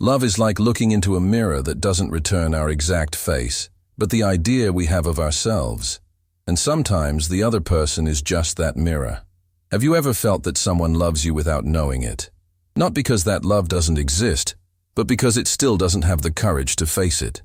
Love is like looking into a mirror that doesn't return our exact face, but the idea we have of ourselves. And sometimes the other person is just that mirror. Have you ever felt that someone loves you without knowing it? Not because that love doesn't exist, but because it still doesn't have the courage to face it.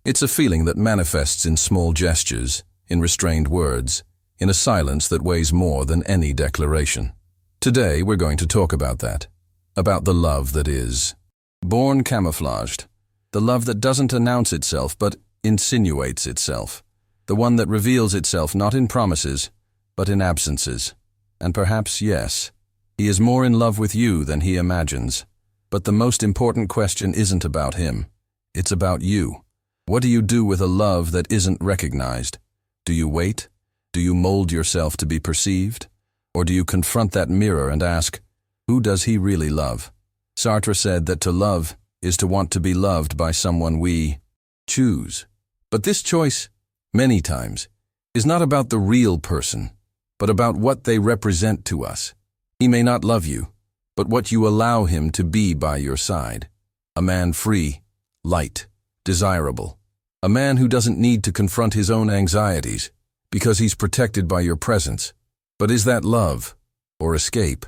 It's a feeling that manifests in small gestures, in restrained words, in a silence that weighs more than any declaration. Today we're going to talk about that. About the love that is. Born camouflaged. The love that doesn't announce itself but insinuates itself. The one that reveals itself not in promises, but in absences. And perhaps, yes, he is more in love with you than he imagines. But the most important question isn't about him. It's about you. What do you do with a love that isn't recognized? Do you wait? Do you mold yourself to be perceived? Or do you confront that mirror and ask, who does he really love? Sartre said that to love is to want to be loved by someone we choose. But this choice, many times, is not about the real person, but about what they represent to us. He may not love you, but what you allow him to be by your side. A man free, light, desirable. A man who doesn't need to confront his own anxieties because he's protected by your presence. But is that love or escape?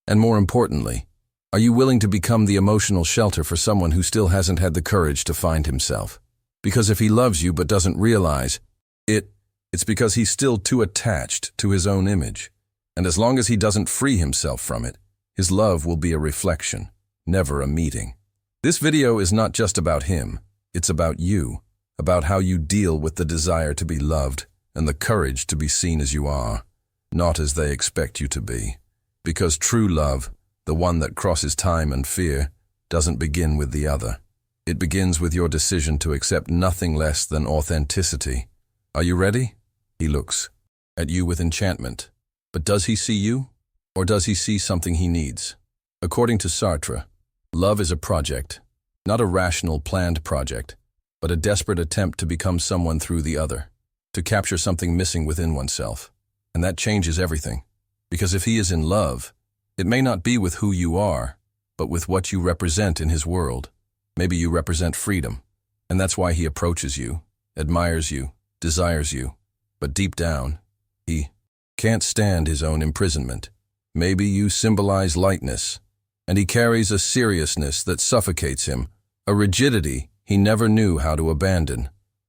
And more importantly, are you willing to become the emotional shelter for someone who still hasn't had the courage to find himself? Because if he loves you but doesn't realize it's because he's still too attached to his own image. And as long as he doesn't free himself from it, his love will be a reflection, never a meeting. This video is not just about him, it's about you, about how you deal with the desire to be loved and the courage to be seen as you are, not as they expect you to be. Because true love, the one that crosses time and fear, doesn't begin with the other. It begins with your decision to accept nothing less than authenticity. Are you ready? He looks at you with enchantment. But does he see you? Or does he see something he needs? According to Sartre, love is a project, not a rational, planned project, but a desperate attempt to become someone through the other, to capture something missing within oneself. And that changes everything. Because if he is in love, it may not be with who you are, but with what you represent in his world. Maybe you represent freedom, and that's why he approaches you, admires you, desires you. But deep down, he can't stand his own imprisonment. Maybe you symbolize lightness, and he carries a seriousness that suffocates him, a rigidity he never knew how to abandon.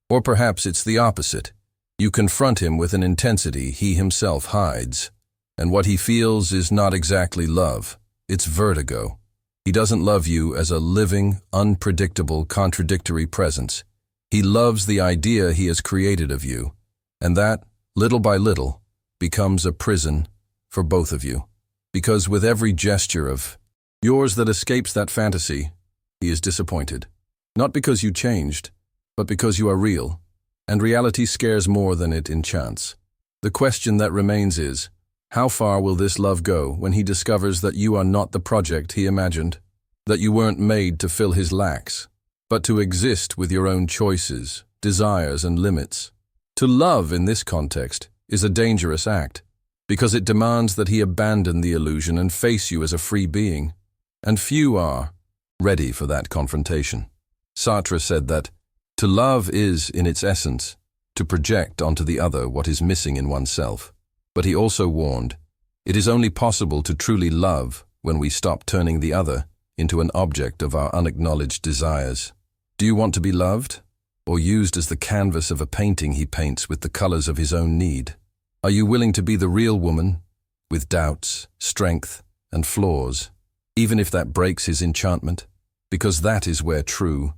Or perhaps it's the opposite. You confront him with an intensity he himself hides. And what he feels is not exactly love, it's vertigo. He doesn't love you as a living, unpredictable, contradictory presence. He loves the idea he has created of you, and that, little by little, becomes a prison for both of you. Because with every gesture of yours that escapes that fantasy, he is disappointed. Not because you changed, but because you are real, and reality scares more than it enchants. The question that remains is, how far will this love go when he discovers that you are not the project he imagined, that you weren't made to fill his lacks, but to exist with your own choices, desires, and limits? To love in this context is a dangerous act, because it demands that he abandon the illusion and face you as a free being. And few are ready for that confrontation. Sartre said that to love is, in its essence, to project onto the other what is missing in oneself. But he also warned, it is only possible to truly love when we stop turning the other into an object of our unacknowledged desires. Do you want to be loved, or used as the canvas of a painting he paints with the colors of his own need? Are you willing to be the real woman, with doubts, strength, and flaws, even if that breaks his enchantment? Because that is where true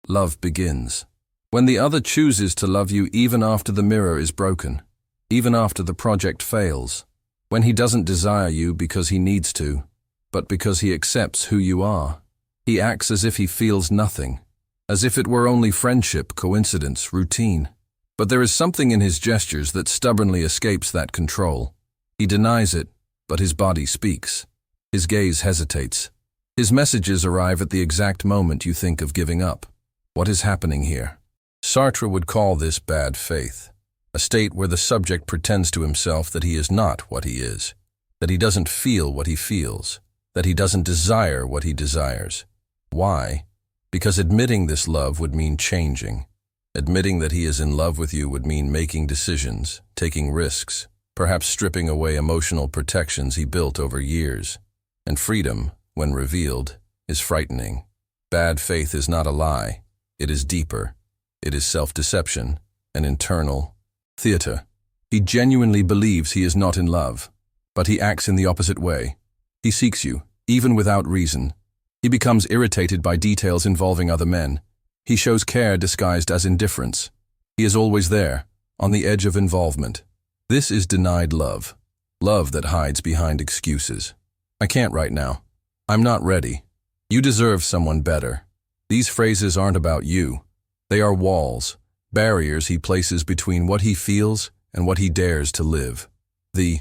love begins. When the other chooses to love you even after the mirror is broken, even after the project fails, when he doesn't desire you because he needs to, but because he accepts who you are, he acts as if he feels nothing, as if it were only friendship, coincidence, routine. But there is something in his gestures that stubbornly escapes that control. He denies it, but his body speaks. His gaze hesitates. His messages arrive at the exact moment you think of giving up. What is happening here? Sartre would call this bad faith, a state where the subject pretends to himself that he is not what he is, that he doesn't feel what he feels, that he doesn't desire what he desires. Why? Because admitting this love would mean changing. Admitting that he is in love with you would mean making decisions, taking risks, perhaps stripping away emotional protections he built over years. And freedom, when revealed, is frightening. Bad faith is not a lie. It is deeper. It is self-deception, an internal theater. He genuinely believes he is not in love, but he acts in the opposite way. He seeks you, even without reason. He becomes irritated by details involving other men. He shows care disguised as indifference. He is always there, on the edge of involvement. This is denied love. Love that hides behind excuses. I can't right now. I'm not ready. You deserve someone better. These phrases aren't about you. They are walls, barriers he places between what he feels and what he dares to live. The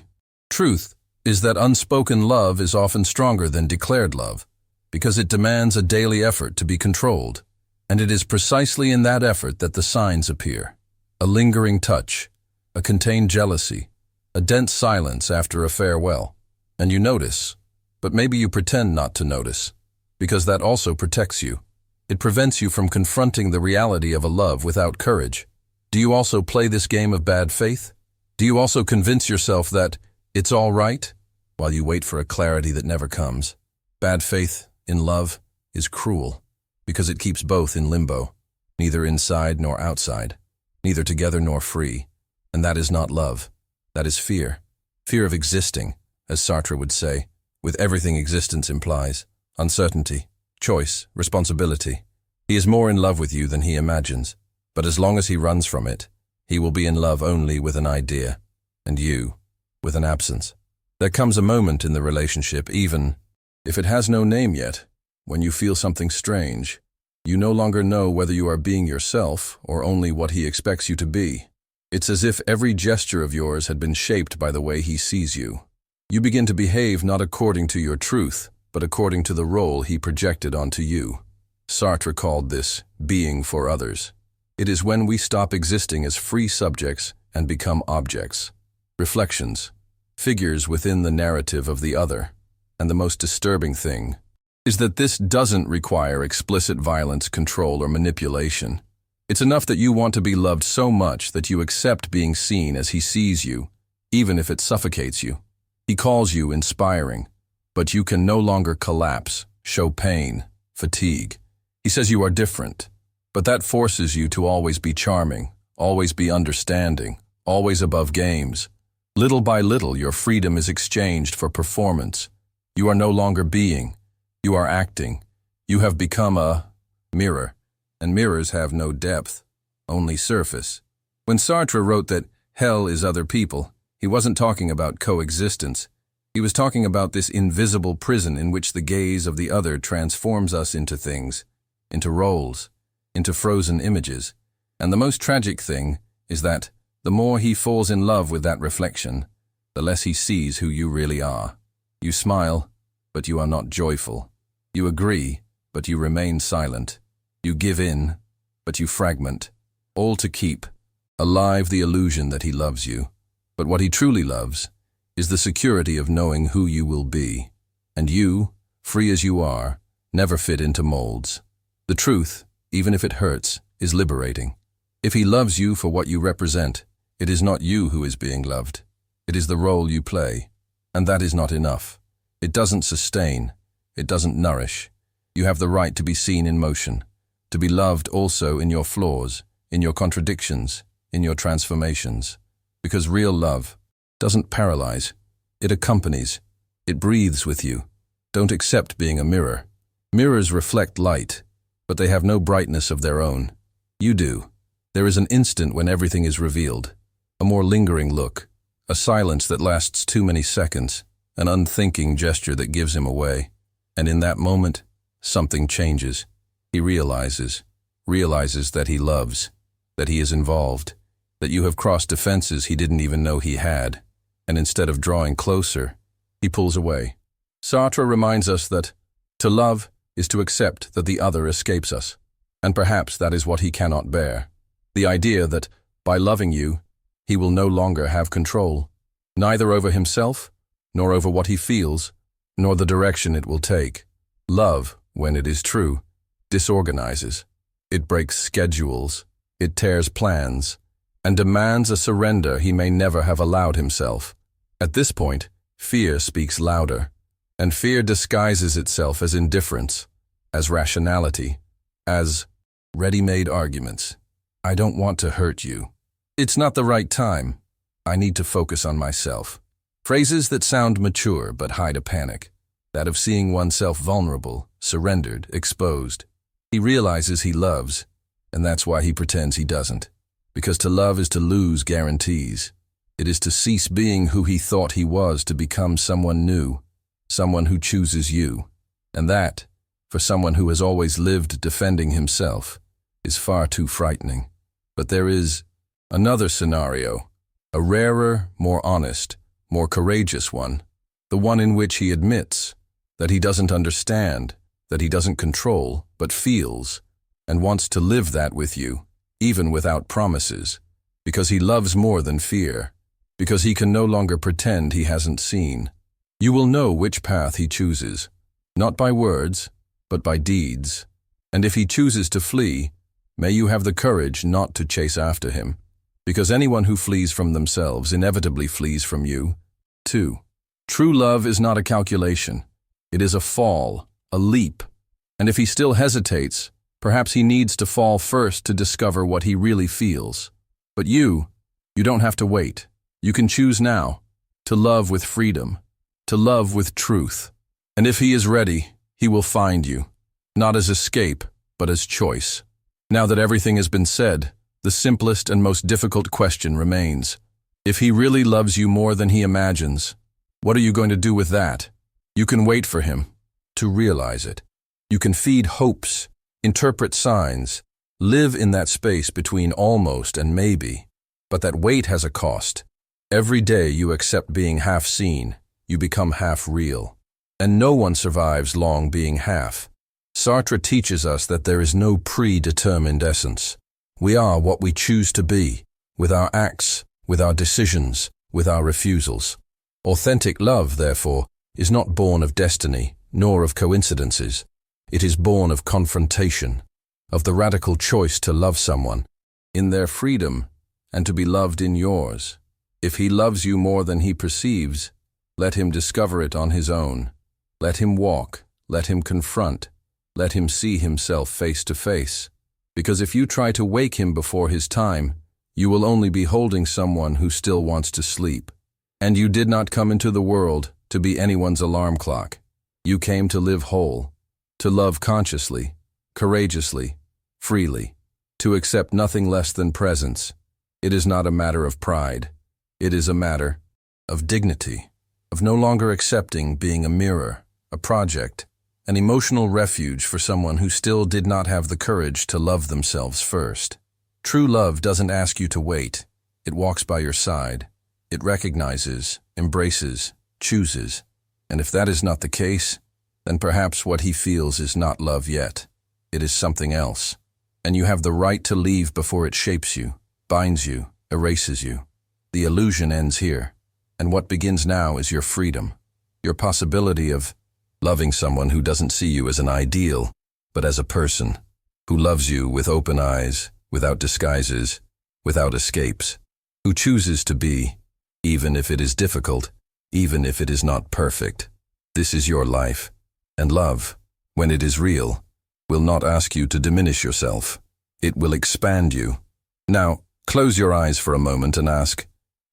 truth is that unspoken love is often stronger than declared love, because it demands a daily effort to be controlled. And it is precisely in that effort that the signs appear. A lingering touch, a contained jealousy, a dense silence after a farewell. And you notice, but maybe you pretend not to notice, because that also protects you. It prevents you from confronting the reality of a love without courage. Do you also play this game of bad faith? Do you also convince yourself that it's all right, while you wait for a clarity that never comes? Bad faith in love is cruel, because it keeps both in limbo, neither inside nor outside, neither together nor free. And that is not love. That is fear. Fear of existing, as Sartre would say, with everything existence implies: uncertainty, choice, responsibility. He is more in love with you than he imagines, but as long as he runs from it, he will be in love only with an idea, and you, with an absence. There comes a moment in the relationship, even if it has no name yet, when you feel something strange. You no longer know whether you are being yourself or only what he expects you to be. It's as if every gesture of yours had been shaped by the way he sees you. You begin to behave not according to your truth, but according to the role he projected onto you. Sartre called this being for others. It is when we stop existing as free subjects and become objects, reflections, figures within the narrative of the other. And the most disturbing thing is that this doesn't require explicit violence, control, or manipulation. It's enough that you want to be loved so much that you accept being seen as he sees you, even if it suffocates you. He calls you inspiring, but you can no longer collapse, show pain, fatigue. He says you are different, but that forces you to always be charming, always be understanding, always above games. Little by little, your freedom is exchanged for performance. You are no longer being. You are acting. You have become a mirror, and mirrors have no depth, only surface. When Sartre wrote that hell is other people, he wasn't talking about coexistence. He was talking about this invisible prison in which the gaze of the other transforms us into things, into roles, into frozen images. And the most tragic thing is that the more he falls in love with that reflection, the less he sees who you really are. You smile, but you are not joyful. You agree, but you remain silent. You give in, but you fragment, all to keep alive the illusion that he loves you. But what he truly loves is the security of knowing who you will be. And you, free as you are, never fit into molds. The truth, even if it hurts, is liberating. If he loves you for what you represent, it is not you who is being loved. It is the role you play. And that is not enough. It doesn't sustain. It doesn't nourish. You have the right to be seen in motion, to be loved also in your flaws, in your contradictions, in your transformations. Because real love doesn't paralyze. It accompanies. It breathes with you. Don't accept being a mirror. Mirrors reflect light, but they have no brightness of their own. You do. There is an instant when everything is revealed, a more lingering look, a silence that lasts too many seconds, an unthinking gesture that gives him away. And in that moment, something changes. He realizes that he loves, that he is involved, that you have crossed defenses he didn't even know he had, and instead of drawing closer, he pulls away. Sartre reminds us that to love is to accept that the other escapes us, and perhaps that is what he cannot bear. The idea that, by loving you, he will no longer have control, neither over himself, nor over what he feels, nor the direction it will take. Love, when it is true, disorganizes. It breaks schedules, it tears plans, and demands a surrender he may never have allowed himself. At this point, fear speaks louder, and fear disguises itself as indifference, as rationality, as ready-made arguments. I don't want to hurt you. It's not the right time. I need to focus on myself. Phrases that sound mature but hide a panic, that of seeing oneself vulnerable, surrendered, exposed. He realizes he loves, and that's why he pretends he doesn't. Because to love is to lose guarantees. It is to cease being who he thought he was to become someone new, someone who chooses you. And that, for someone who has always lived defending himself, is far too frightening. But there is another scenario, a rarer, more honest, more courageous one, the one in which he admits that he doesn't understand, that he doesn't control, but feels, and wants to live that with you, even without promises, because he loves more than fear, because he can no longer pretend he hasn't seen. You will know which path he chooses, not by words, but by deeds. And if he chooses to flee, may you have the courage not to chase after him, because anyone who flees from themselves inevitably flees from you, too. True love is not a calculation. It is a fall, a leap. And if he still hesitates, perhaps he needs to fall first to discover what he really feels. But you don't have to wait. You can choose now, to love with freedom, to love with truth. And if he is ready, he will find you, not as escape, but as choice. Now that everything has been said, the simplest and most difficult question remains. If he really loves you more than he imagines, what are you going to do with that? You can wait for him to realize it. You can feed hopes, interpret signs, live in that space between almost and maybe. But that wait has a cost. Every day you accept being half seen, you become half real. And no one survives long being half. Sartre teaches us that there is no predetermined essence. We are what we choose to be, with our acts, with our decisions, with our refusals. Authentic love, therefore, is not born of destiny, nor of coincidences. It is born of confrontation, of the radical choice to love someone, in their freedom, and to be loved in yours. If he loves you more than he perceives, let him discover it on his own. Let him walk, let him confront, let him see himself face to face. Because if you try to wake him before his time, you will only be holding someone who still wants to sleep. And you did not come into the world to be anyone's alarm clock. You came to live whole, to love consciously, courageously, freely, to accept nothing less than presence. It is not a matter of pride. It is a matter of dignity, of no longer accepting being a mirror, a project, an emotional refuge for someone who still did not have the courage to love themselves first. True love doesn't ask you to wait. It walks by your side. It recognizes, embraces, chooses. And if that is not the case, then perhaps what he feels is not love yet. It is something else. And you have the right to leave before it shapes you, binds you, erases you. The illusion ends here. And what begins now is your freedom, your possibility of loving someone who doesn't see you as an ideal, but as a person, who loves you with open eyes, without disguises, without escapes, who chooses to be, even if it is difficult, even if it is not perfect. This is your life, and love, when it is real, will not ask you to diminish yourself. It will expand you. Now, close your eyes for a moment and ask,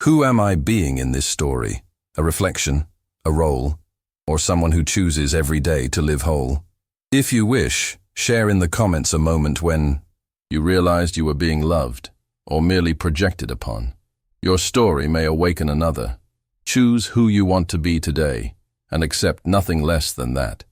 who am I being in this story? A reflection, a role, or someone who chooses every day to live whole? If you wish, share in the comments a moment when you realized you were being loved, or merely projected upon. Your story may awaken another. Choose who you want to be today, and accept nothing less than that.